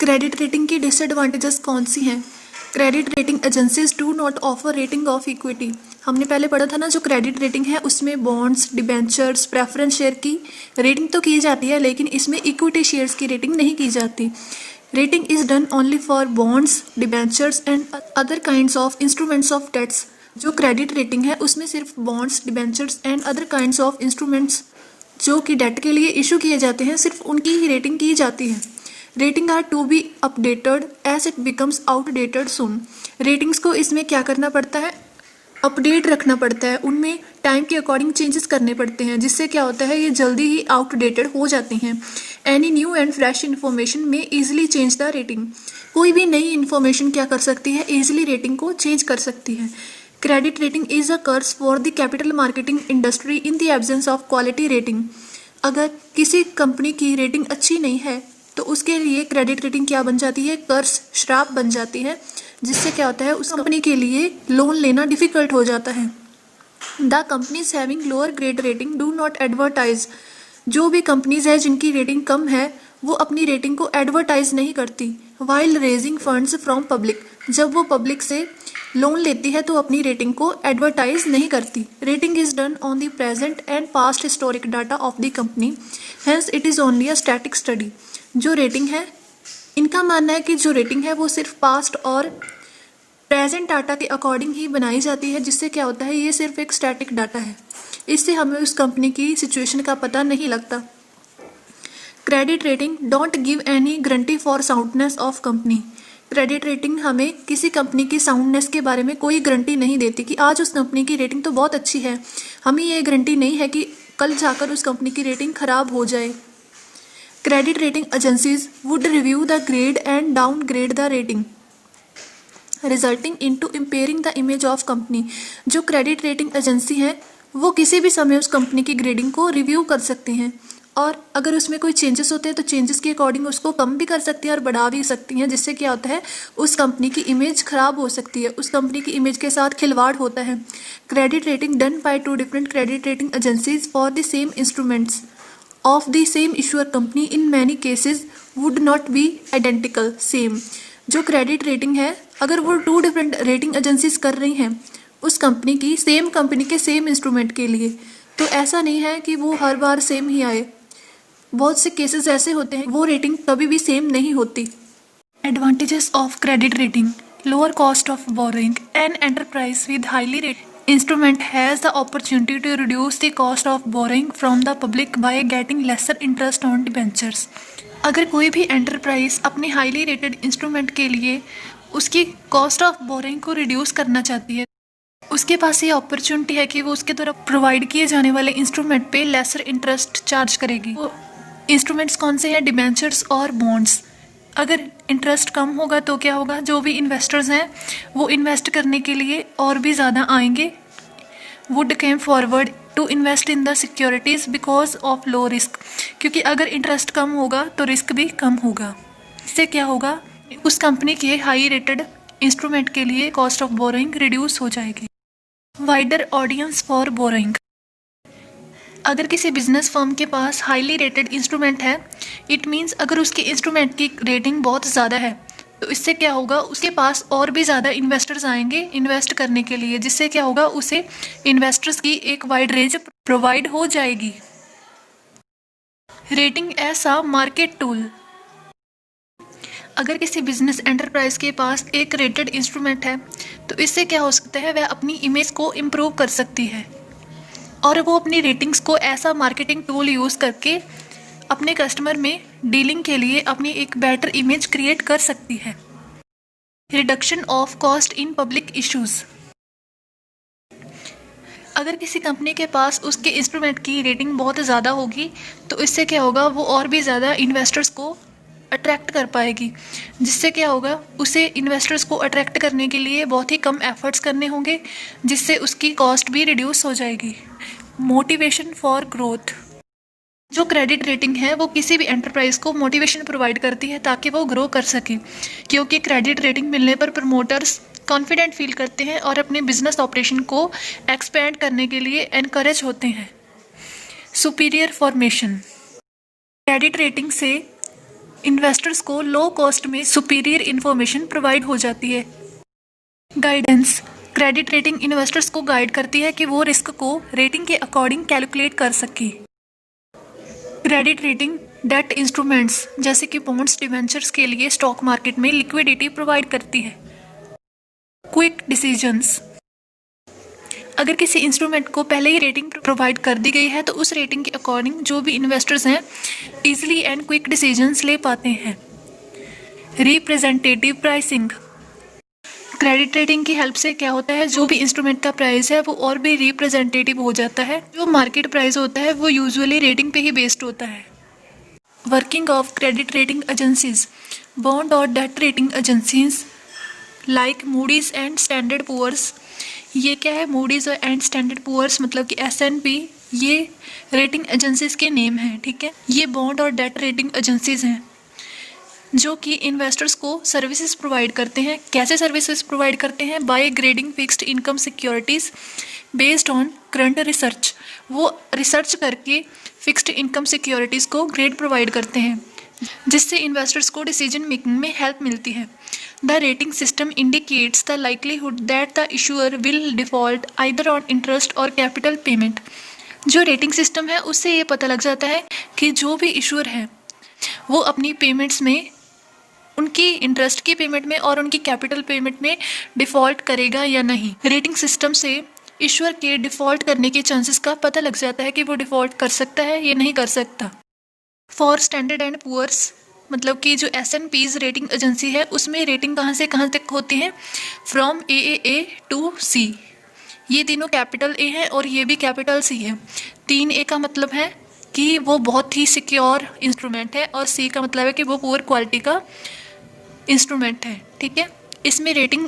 Credit rating की disadvantages कौन सी हैं? Credit rating agencies do not offer rating of equity. हमने पहले पढ़ा था ना, जो क्रेडिट रेटिंग है उसमें बॉन्ड्स, डिबेंचर्स, प्रेफरेंस शेयर की रेटिंग तो की जाती है, लेकिन इसमें इक्विटी शेयर्स की रेटिंग नहीं की जाती। Rating is done only for bonds, debentures and other kinds of instruments of debts. जो क्रेडिट रेटिंग है उसमें सिर्फ bonds, debentures and other kinds of instruments जो कि डेट के लिए इशू किए जाते हैं, सिर्फ उनकी ही रेटिंग की जाती है। Rating are to be updated as it becomes outdated soon. Ratings को इसमें क्या करना पड़ता है? अपडेट रखना पड़ता है, उनमें टाइम के अकॉर्डिंग चेंजेस करने पड़ते हैं, जिससे क्या होता है ये जल्दी ही आउटडेटेड हो जाती हैं। Any new and fresh information में ईजिली चेंज द रेटिंग। कोई भी नई इन्फॉर्मेशन क्या कर सकती है? ईजिली रेटिंग को चेंज कर सकती है। Credit rating is a curse for the capital marketing industry in the absence of quality rating. अगर किसी कंपनी की रेटिंग अच्छी नहीं है तो उसके लिए क्रेडिट रेटिंग क्या बन जाती है? कर्स, श्राप बन जाती है, जिससे क्या होता है उस कंपनी के लिए लोन लेना डिफिकल्ट हो जाता है। The companies having lower grade rating do not advertise. जो भी कंपनीज है जिनकी रेटिंग कम है वो अपनी रेटिंग को एडवर्टाइज नहीं करती। While raising funds from public. जब वो पब्लिक से लोन लेती है तो अपनी रेटिंग को एडवर्टाइज नहीं करती। Rating is done on the present and past historic data of the company, hence it is only a static study. जो रेटिंग है, इनका मानना है कि जो रेटिंग है वो सिर्फ पास्ट और प्रेजेंट डाटा के अकॉर्डिंग ही बनाई जाती है, जिससे क्या होता है ये सिर्फ एक स्टैटिक डाटा है, इससे हमें उस कंपनी की सिचुएशन का पता नहीं लगता। Credit rating don't give any guarantee for soundness of company. Credit rating हमें किसी कंपनी की साउंडनेस के बारे में कोई गारंटी नहीं देती कि आज उस कंपनी की रेटिंग तो बहुत अच्छी है, हमें ये गारंटी नहीं है कि कल जाकर उस कंपनी की रेटिंग खराब हो जाए। Credit rating agencies would review the grade and downgrade the rating resulting into impairing the image of company. जो क्रेडिट रेटिंग एजेंसी है वो किसी भी समय उस कंपनी की ग्रेडिंग को रिव्यू कर सकती हैं, और अगर उसमें कोई चेंजेस होते हैं तो चेंजेस के अकॉर्डिंग उसको कम भी कर सकती हैं और बढ़ा भी सकती हैं, जिससे क्या होता है उस कंपनी की इमेज खराब हो सकती है, उस कंपनी की इमेज के साथ खिलवाड़ होता है। Credit rating done by two different credit rating agencies for the same instruments of the same issuer company in many cases would not be identical same। जो क्रेडिट रेटिंग है अगर वो टू डिफरेंट रेटिंग एजेंसीज कर रही हैं उस company की, same company के सेम इंस्ट्रूमेंट के लिए, तो ऐसा नहीं है कि वो हर बार सेम ही आए। बहुत से केसेस ऐसे होते हैं वो रेटिंग कभी भी सेम नहीं होती। Advantages of credit rating: lower cost of borrowing. An enterprise with highly rated instrument has the opportunity to reduce the cost of borrowing from the public by getting lesser interest on debentures। अगर कोई भी enterprise अपने highly rated instrument के लिए उसकी cost of borrowing को reduce करना चाहती है, उसके पास ये अपॉर्चुनिटी है कि वो उसके द्वारा प्रोवाइड किए जाने वाले इंस्ट्रूमेंट पे लेसर इंटरेस्ट चार्ज करेगी। वो इंस्ट्रूमेंट्स कौन से हैं? डिबेंचर्स और बॉन्ड्स। अगर इंटरेस्ट कम होगा तो क्या होगा? जो भी इन्वेस्टर्स हैं वो इन्वेस्ट करने के लिए और भी ज़्यादा आएंगे। Would came forward to invest in the securities because of low risk. क्योंकि अगर इंटरेस्ट कम होगा तो रिस्क भी कम होगा। इससे क्या होगा? उस कंपनी के हाई रेटेड इंस्ट्रूमेंट के लिए कॉस्ट ऑफ बोरोइंग रिड्यूस हो जाएगी। Wider audience for borrowing. अगर किसी बिजनेस फर्म के पास हाईली रेटेड इंस्ट्रूमेंट है, इट मीन्स अगर उसके इंस्ट्रूमेंट की रेटिंग बहुत ज़्यादा है तो इससे क्या होगा? उसके पास और भी ज़्यादा इन्वेस्टर्स आएंगे इन्वेस्ट करने के लिए, जिससे क्या होगा? उसे इन्वेस्टर्स की एक वाइड रेंज प्रोवाइड हो जाएगी। रेटिंग ऐसा मार्केट टूल। अगर किसी बिजनेस एंटरप्राइज के पास एक रेटेड इंस्ट्रूमेंट है तो इससे क्या हो सकता है? वह अपनी इमेज को इम्प्रूव कर सकती है और वो अपनी रेटिंग्स को ऐसा मार्केटिंग टूल यूज़ करके अपने कस्टमर में डीलिंग के लिए अपनी एक बेटर इमेज क्रिएट कर सकती है। Reduction of cost in public issues. अगर किसी कंपनी के पास उसके इंस्ट्रूमेंट की रेटिंग बहुत ज़्यादा होगी तो इससे क्या होगा? वो और भी ज़्यादा इन्वेस्टर्स को अट्रैक्ट कर पाएगी, जिससे क्या होगा? उसे इन्वेस्टर्स को अट्रैक्ट करने के लिए बहुत ही कम एफर्ट्स करने होंगे, जिससे उसकी कॉस्ट भी रिड्यूस हो जाएगी। Motivation for growth. जो क्रेडिट रेटिंग है वो किसी भी एंटरप्राइज को मोटिवेशन प्रोवाइड करती है ताकि वो ग्रो कर सके, क्योंकि क्रेडिट रेटिंग मिलने पर प्रमोटर्स कॉन्फिडेंट फील करते हैं और अपने बिजनेस ऑपरेशन को एक्सपेंड करने के लिए एनकरेज होते हैं। Superior formation. क्रेडिट रेटिंग से इन्वेस्टर्स को लो कॉस्ट में सुपीरियर इंफॉर्मेशन प्रोवाइड हो जाती है। गाइडेंस, क्रेडिट रेटिंग इन्वेस्टर्स को गाइड करती है कि वो रिस्क को रेटिंग के अकॉर्डिंग कैलकुलेट कर सके। क्रेडिट रेटिंग डेट इंस्ट्रूमेंट्स जैसे कि बॉन्ड्स, डिवेंचर्स के लिए स्टॉक मार्केट में लिक्विडिटी प्रोवाइड करती है। क्विक डिसीजंस, अगर किसी इंस्ट्रूमेंट को पहले ही रेटिंग प्रोवाइड कर दी गई है तो उस रेटिंग के अकॉर्डिंग जो भी इन्वेस्टर्स हैं इजीली एंड क्विक डिसीजंस ले पाते हैं। रिप्रेजेंटेटिव प्राइसिंग, क्रेडिट रेटिंग की हेल्प से क्या होता है, जो भी इंस्ट्रूमेंट का प्राइस है वो और भी रिप्रेजेंटेटिव हो जाता है। जो मार्केट प्राइस होता है वो यूजुअली रेटिंग पे ही बेस्ड होता है। Working of credit rating agencies, bond और debt rating agencies like Moody's and Standard Poor's. ये क्या है, मूडीज एंड स्टैंडर्ड पुअर्स मतलब कि S&P, ये रेटिंग एजेंसीज के नेम हैं, ठीक है। ये बॉन्ड और डेट रेटिंग एजेंसीज हैं जो कि इन्वेस्टर्स को सर्विसेज प्रोवाइड करते हैं। कैसे सर्विसेज प्रोवाइड करते हैं? By grading fixed income securities based on current research. वो रिसर्च करके फिक्स्ड इनकम सिक्योरिटीज़ को ग्रेड प्रोवाइड करते हैं जिससे इन्वेस्टर्स को डिसीजन मेकिंग में हेल्प मिलती है। The rating system indicates the likelihood that the issuer will default either on interest or capital payment. जो रेटिंग सिस्टम है उससे ये पता लग जाता है कि जो भी इशूअर है वो अपनी पेमेंट्स में, उनकी इंटरेस्ट की पेमेंट में और उनकी कैपिटल पेमेंट में डिफ़ॉल्ट करेगा या नहीं। रेटिंग सिस्टम से इशूअर के डिफ़ॉल्ट करने के चांसेस का पता लग जाता है कि वो डिफ़ॉल्ट कर सकता है या नहीं कर सकता। फॉर स्टैंडर्ड एंड पुअर्स मतलब कि जो S&P's रेटिंग एजेंसी है उसमें रेटिंग कहाँ से कहाँ तक होती है, फ्रॉम AAA टू C। ये तीनों कैपिटल A है और ये भी कैपिटल C है। 3A का मतलब है कि वो बहुत ही सिक्योर इंस्ट्रूमेंट है और C का मतलब है कि वो पुअर क्वालिटी का इंस्ट्रूमेंट है, ठीक है। इसमें रेटिंग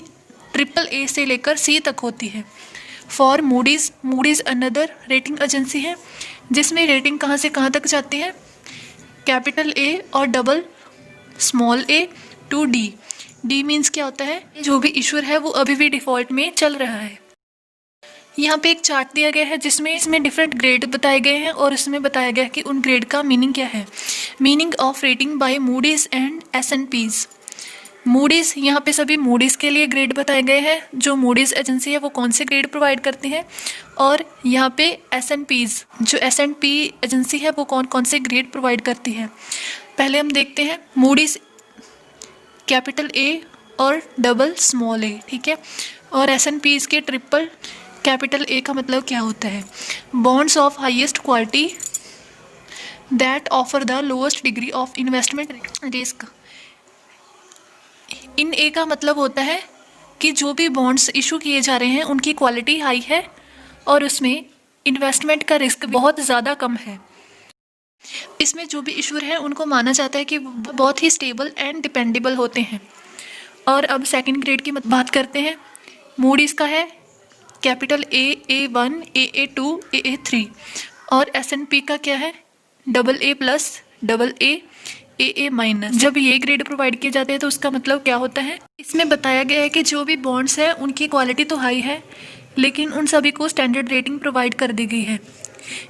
AAA से लेकर C तक होती है। For Moody's another rating agency है जिसमें रेटिंग कहाँ से कहाँ तक जाती है, कैपिटल A और double small a to D। D means क्या होता है, जो भी इशूअर है वो अभी भी डिफ़ॉल्ट में चल रहा है। यहाँ पे एक चार्ट दिया गया है जिसमें इसमें डिफरेंट ग्रेड बताए गए हैं और इसमें बताया गया है कि उन ग्रेड का मीनिंग क्या है। Meaning of rating by Moody's and S&P's। Moody's, यहाँ पे सभी मूडीज़ के लिए ग्रेड बताए गए हैं, जो मूडीज़ एजेंसी है वो कौन से ग्रेड प्रोवाइड करती है, और यहाँ पे S&P's, जो S&P एजेंसी है वो कौन कौन से ग्रेड प्रोवाइड करती है। पहले हम देखते हैं मूडीज़ कैपिटल A और डबल स्मॉल a, ठीक है, और S&P's के ट्रिपल कैपिटल A का मतलब क्या होता है, bonds of highest quality that offer the lowest degree of investment risk. In A का मतलब होता है कि जो भी बॉन्ड्स इशू किए जा रहे हैं उनकी क्वालिटी हाई है और उसमें इन्वेस्टमेंट का रिस्क बहुत ज़्यादा कम है। इसमें जो भी इशूर है उनको माना जाता है कि बहुत ही स्टेबल एंड डिपेंडेबल होते हैं। और अब सेकंड ग्रेड की बात करते हैं। मूडीज़ का है capital A, A1, AA2, AA3 और S&P का क्या है, double A plus, double A, AA minus. जब ये ग्रेड प्रोवाइड किए जाते हैं तो उसका मतलब क्या होता है, इसमें बताया गया है कि जो भी बॉन्ड्स हैं उनकी क्वालिटी तो हाई है लेकिन उन सभी को स्टैंडर्ड रेटिंग प्रोवाइड कर दी गई है।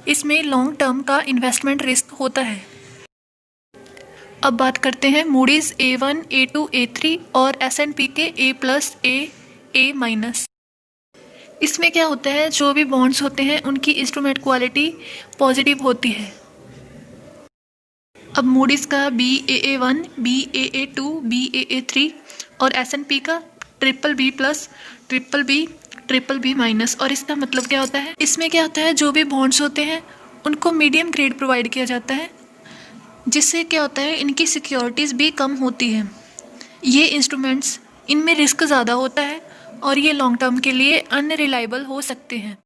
इसमें लॉन्ग टर्म का इन्वेस्टमेंट रिस्क होता है। अब बात करते हैं मूडीज़ A1, A2, A3 और S&P के A प्लस, A माइनस। इसमें क्या होता है, जो भी बॉन्ड्स होते हैं उनकी इंस्ट्रूमेंट क्वालिटी पॉजिटिव होती है। अब मूडीज़ का BAA1, BAA2, BAA3 और S&P का triple B plus, triple B minus. और इसका मतलब क्या होता है, इसमें क्या होता है, जो भी बॉन्ड्स होते हैं उनको मीडियम ग्रेड प्रोवाइड किया जाता है जिससे क्या होता है, इनकी सिक्योरिटीज़ भी कम होती है। ये इंस्ट्रूमेंट्स, इनमें रिस्क ज़्यादा होता है और ये लॉन्ग टर्म के लिए अनरिलायबल हो सकते हैं।